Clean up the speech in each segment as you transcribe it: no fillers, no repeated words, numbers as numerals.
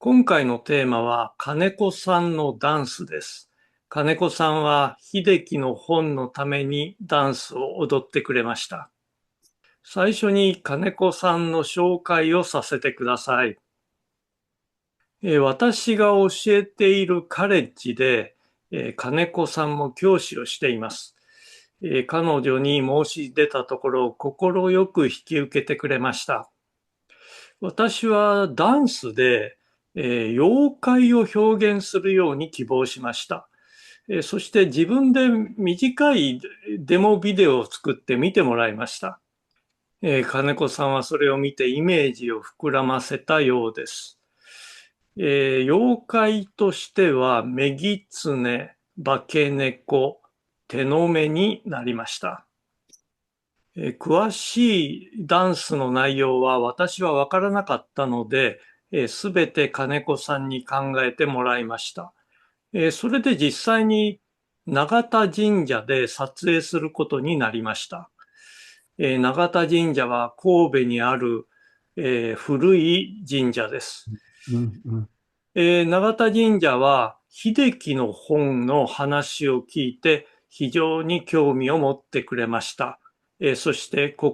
今回のテーマは金子さんのダンスです。金子さんは秀樹の本のためにダンスを踊ってくれました。最初に金子さんの紹介をさせてください。私が教えているカレッジで、金子さんも教師をしています。彼女に申し出たところ、快く引き受けてくれました。私はダンスで、妖怪を表現するように希望しました。そして自分で短いデモビデオを作って見てもらいました。金子さんはそれを見てイメージを膨らませたようです。妖怪としては、メギツネ、化け猫、手の目になりました。詳しいダンスの内容は私は分からなかったので、すべて金子さんに考えてもらいました。それで実際に永田神社で撮影することになりました。永田神社は神戸にある、古い神社です。うんうん。永田神社は秀樹の本の話を聞いて非常に興味を持ってくれました。そして快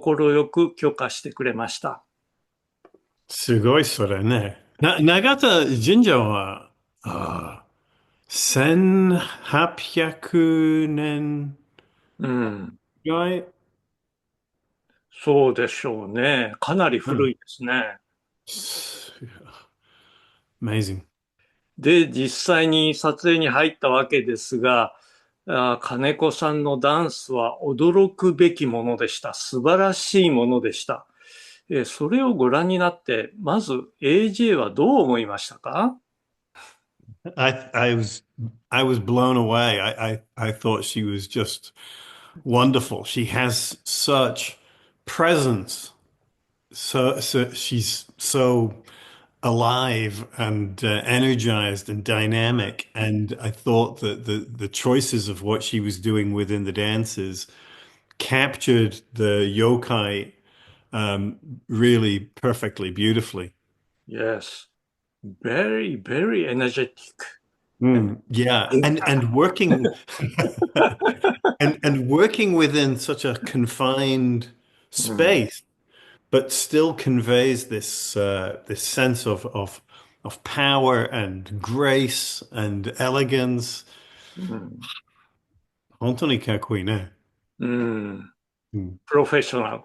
く許可してくれました。すごいそれね。長田神社は、1800年うん、ぐらい。そうでしょうね。かなりうん。古いですね。Amazing. で、実際に撮影に入ったわけですが、金子さんのダンスは驚くべきものでした。素晴らしいものでした。それをご覧になって、まず AJ はどう思いましたか？ I was blown away. I thought she was just wonderful. She has such presence. So she's so alive and energized and dynamic. And I thought that the choices of what she was doing within the dances captured the yokai really perfectly, beautifully. Yes, very, very energetic. Yeah, and working and working within such a confined うん、space, but still conveys this sense of power and grace and elegance. うん、本当にかっこいいね。うん、Mm. プロフェッショナル。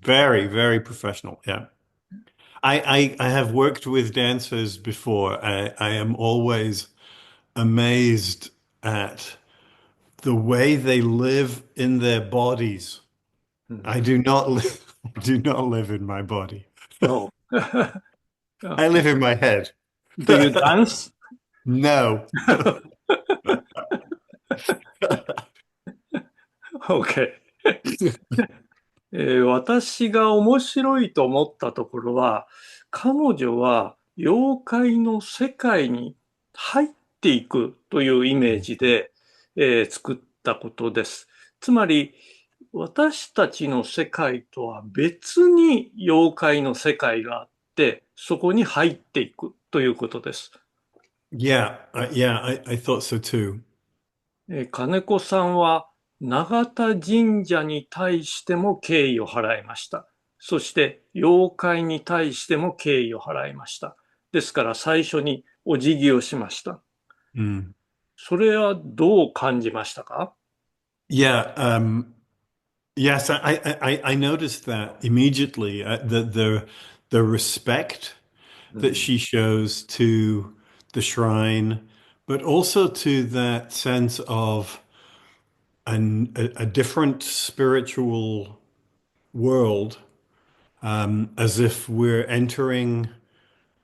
Very, very professional. Yeah. I have worked with dancers before. I am always amazed at the way they live in their bodies. うん、I do not live, do not live in my body. no. I live in my head. Do you dance? No. OK。私が面白いと思ったところは、彼女は妖怪の世界に入っていくというイメージで、作ったことです。つまり、私たちの世界とは別に妖怪の世界があって、そこに入っていくということです。Yeah, yeah, I thought so too. 金子さんは永田神社に対しても敬意を払いました。そして妖怪に対しても敬意を払いました。ですから最初にお辞儀をしました。Mm. それはどう感じましたか？ Yeah, yes, I noticed that immediately. The respect う that ん、she shows to the shrine, but also to that sense of a different spiritual world, as if we're entering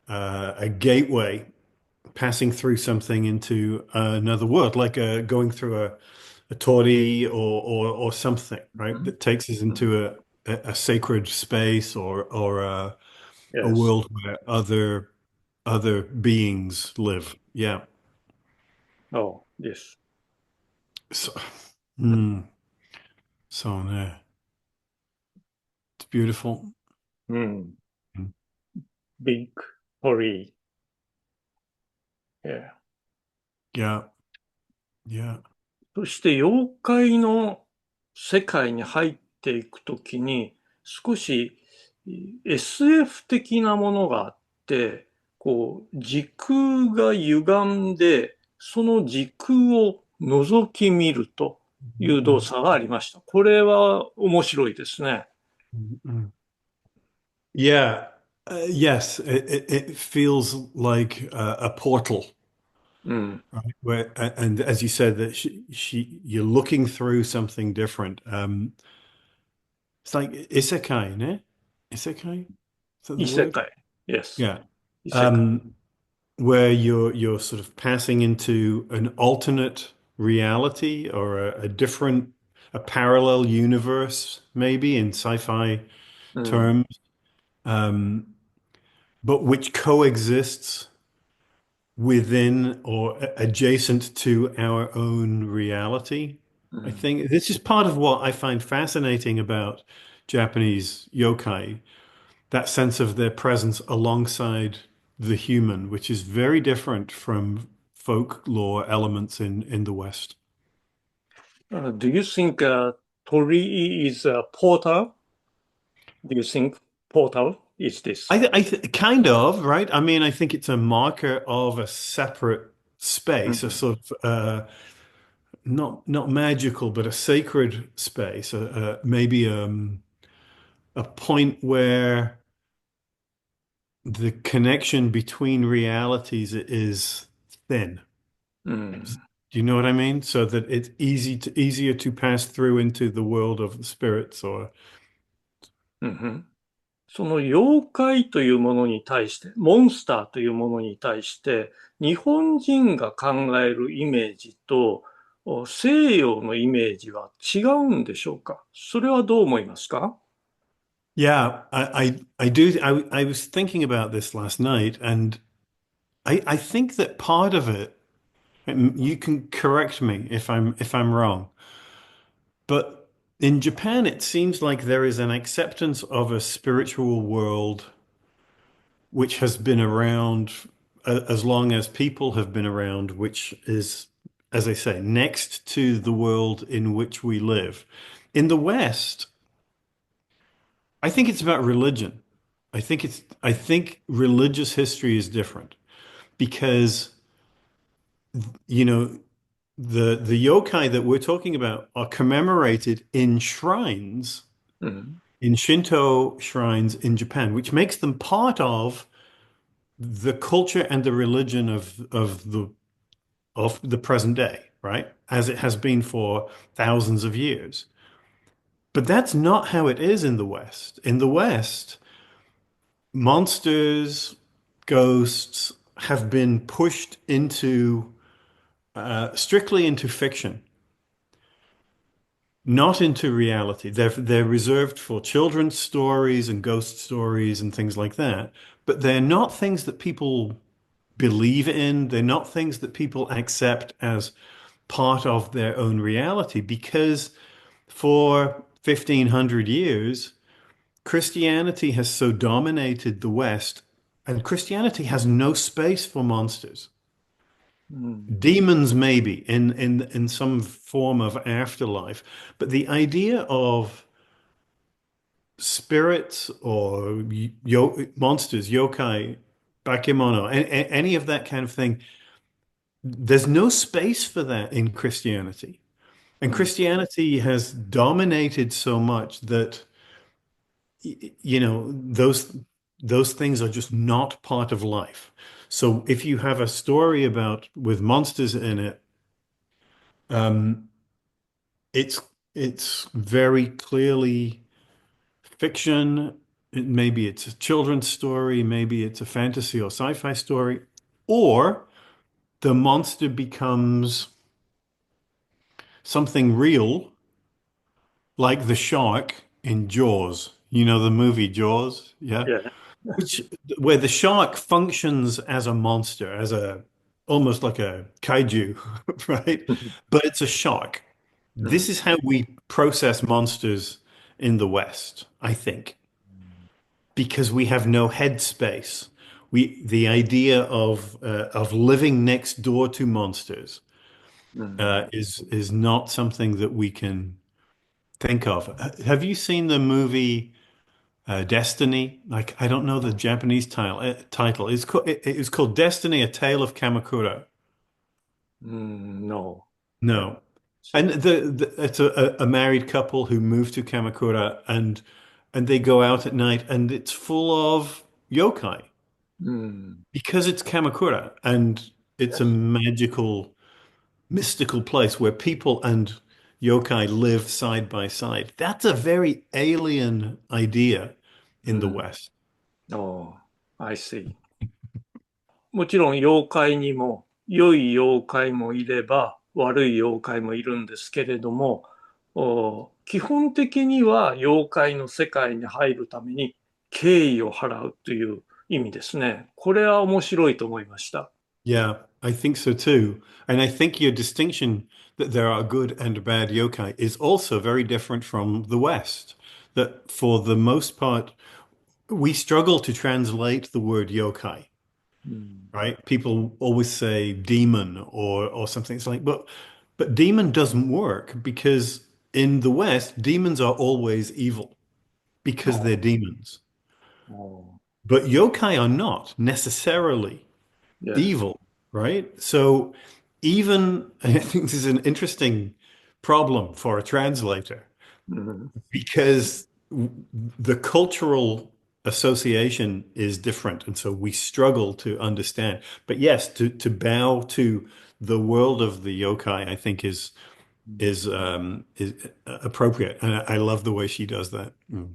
a gateway, passing through something into another world, like going through a torii or something, right? That takes us into a sacred space or a Yes. world where other beings live. Yeah. Oh, yes. So, mm, so it's beautiful. うん。Mm. Big, 鳥居。ええ。Yeah. Yeah. そして妖怪の世界に入っていくときに、少し SF 的なものがあって、こう、時空が歪んで、その時空を覗き見るという動作がありました。これは面白いですね。Mm-mm. Yeah. Yes. It feels like a portal, うん。right? And as you said, that you're looking through something different. It's like isekai, ne? Isekai? Is that the 異世 word? 界。Yes. Yeah. 異世界。Um, where you're sort of passing into an alternate reality or a different, a parallel universe, maybe in sci-fi うん。terms, um, but which coexists within or adjacent to our own reality. う I ん。think this is part of what I find fascinating about Japanese yokai, that sense of their presence alongside the human, which is very different from folklore elements in the West. Do you think Tori is a portal? Do you think portal is this? Kind of, right? I mean, I think it's a marker of a separate う space, a ん。sort of not magical, but a sacred space, maybe a point where the connection between realities is thin. うん。Do you know what I mean? So that it's easier to pass through into the world of the spirits or うん。その妖怪というものに対して、モンスターというものに対して、日本人が考えるイメージと西洋のイメージは違うんでしょうか？それはどう思いますか？ yeah, I do. I was thinking about this last night, and I think that part of it, you can correct me if I'm wrong, but in Japan, it seems like there is an acceptance of a spiritual world which has been around as long as people have been around, which is, as I say, next to the world in which we live. In the West, I think it's about religion. I think religious history is different because, you know, the yokai that we're talking about are commemorated in shrines, うん。in Shinto shrines in Japan, which makes them part of the culture and the religion of the present day, right? As it has been for thousands of years. But that's not how it is in the West. In the West, monsters, ghosts have been pushed into strictly into fiction, not into reality. They're reserved for children's stories and ghost stories and things like that. But they're not things that people believe in. They're not things that people accept as part of their own reality because for 1500 years, Christianity has so dominated the West, and Christianity has no space for monsters. うん。Demons, maybe in some form of afterlife, but the idea of spirits or monsters, yokai, bakemono, any of that kind of thing, there's no space for that in Christianity. And うん。Christianity has dominated so much that you know those things are just not part of life. So if you have a story about with monsters in it, um, it's it's very clearly fiction. Maybe it's a children's story, maybe it's a fantasy or sci-fi story, or the monster becomes something real, like the shark in Jaws. You know the movie Jaws, yeah? Yeah. Which where the shark functions as a monster, as a almost like a kaiju, right? But it's a shark. うん。This is how we process monsters in the West, I think, because we have no headspace. the idea of living next door to monsters うん。is not something that we can think of. Have you seen the movie Destiny? Like, I don't know the Japanese title. It was called Destiny: A Tale of Kamakura. うん、no. No. 知ら And it's a married couple who move to Kamakura and they go out at night and it's full of yokai うん。because it's Kamakura and it's a magical, mystical place where people and yokai live side by side. That's a very alien idea う in the ん。West. Oh, I see. もちろん妖怪にも良い妖怪もいれば悪い妖怪もいるんですけれども、基本的には妖怪の世界に入るために敬意を払うという意味ですね。これは面白いと思いました。Yeah, I think so too. And I think your distinction that there are good and bad yokai is also very different from the West. That for the most part, we struggle to translate the word yokai, うん。right? People always say demon or something. It's like, but demon doesn't work because in the West, demons are always evil because they're demons. お But yokai are not necessarily Yes. evil, right? So even I think this is an interesting problem for a translator うん。because the cultural association is different, and so we struggle to understand. But yes, to bow to the world of the yokai, I think is appropriate, and I love the way she does that. Mm.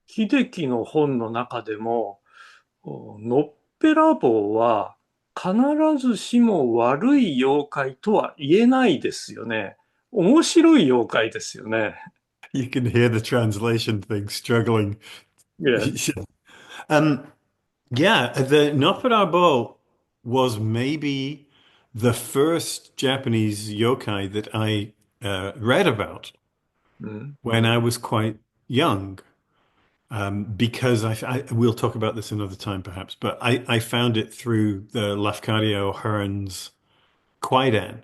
秀樹の本の中でも、のっぺらぼうは必ずしも悪い妖怪とは言えないですよね。面白い妖怪ですよね。You can hear the translation thing struggling. Yes. Um, Yeah, the Nopperabo was maybe the first Japanese yokai that I read about うん。when I was quite young. Because we'll talk about this another time perhaps, but I found it through the Lafcadio Hearn's Kwaidan,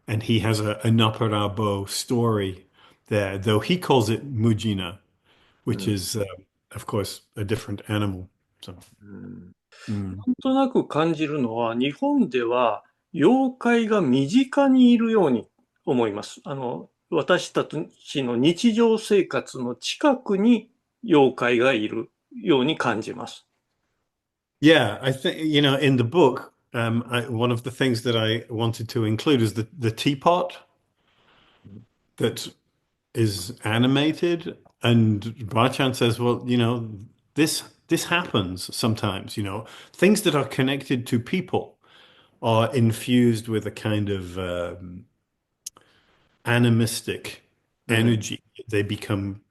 and he has a Nopperabo story there, though he calls it Mujina, う which ん。is, of course, a different animal. So, うん。mm. なんとなく感じるのは、日本では妖怪が身近にいるように思います。私たちの日常生活の近くに妖怪がいるように感じます。Yeah, I think, in the book, one of the things that I wanted to include is the teapot that is animated. And Bachan says, well, this happens sometimes, things that are connected to people are infused with a kind of animistic うん。energy. They become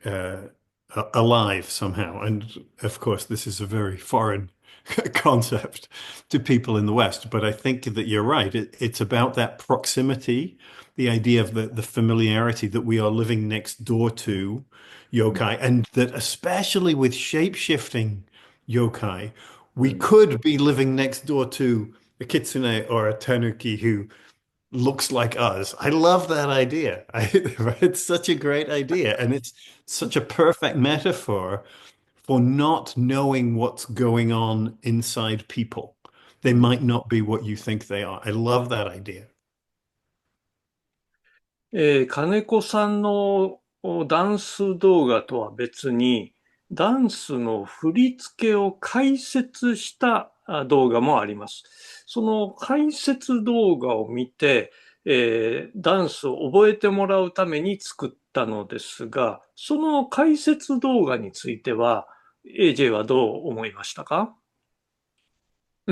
alive somehow. And of course, this is a very foreign concept to people in the West. But I think that you're right. It's about that proximity, the idea of the familiarity that we are living next door to yokai, and that especially with shape-shifting yokai, う we ん。could be living next door to a kitsune or a tanuki who looks like us. I love that idea. It's such a great idea. And it's such a perfect metaphor for not knowing what's going on inside people. They might not be what you think they are. I love that idea. 金子さんのダンス動画とは別に、ダンスの振り付けを解説した動画もあります。その解説動画を見て、ダンスを覚えてもらうために作ったのですが、その解説動画については、AJ はどう思いましたか？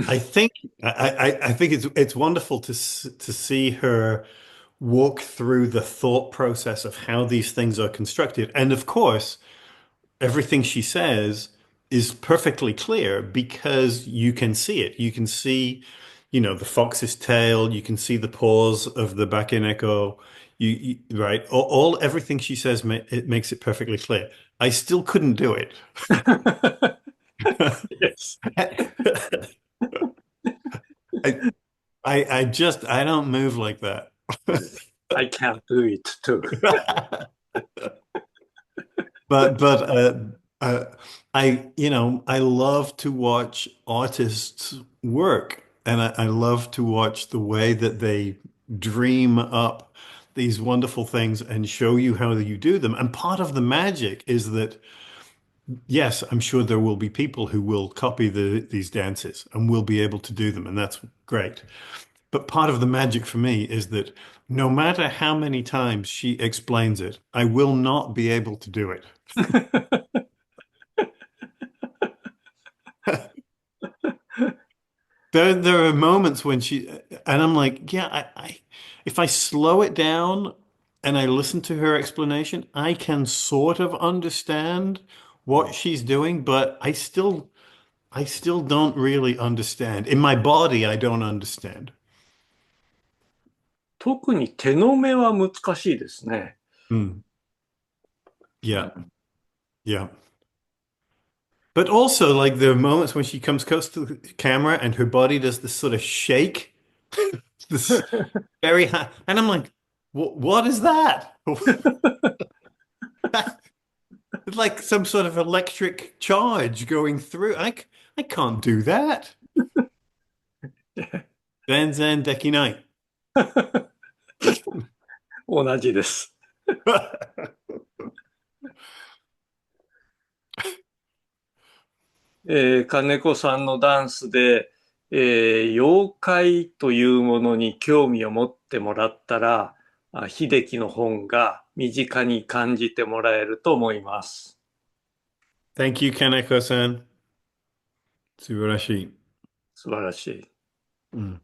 I think I think it's wonderful to see her walk through the thought process of how these things are constructed. And of course, everything she says is perfectly clear because you can see it. You can see, the fox's tail. You can see the paws of the bakeneko. Right. Everything she says, it makes it perfectly clear. I still couldn't do it. Yes. I, I don't move like that. I can't do it too. But uh, I love to watch artists work, and I love to watch the way that they dream up these wonderful things and show you how you do them. And part of the magic is that, yes, I'm sure there will be people who will copy these dances and will be able to do them, and that's great. But part of the magic for me is that no matter how many times she explains it, I will not be able to do it. There are moments when and I'm like, yeah, if I slow it down and I listen to her explanation, I can sort of understand what she's doing, but I still don't really understand. In my body, I don't understand. 特に手の目は難しいですね。Hmm. Yeah, yeah. But also, like, there are moments when she comes close to the camera and her body does this sort of shake, this very high, and I'm like, what is that? It's like some sort of electric charge going through. I can't do that. 全然できない。同じです。金子さんのダンスで、妖怪というものに興味を持ってもらったら、秀樹の本が身近に感じてもらえると思います。Thank you, Kaneko-san. 素晴らしい。素晴らしい。うん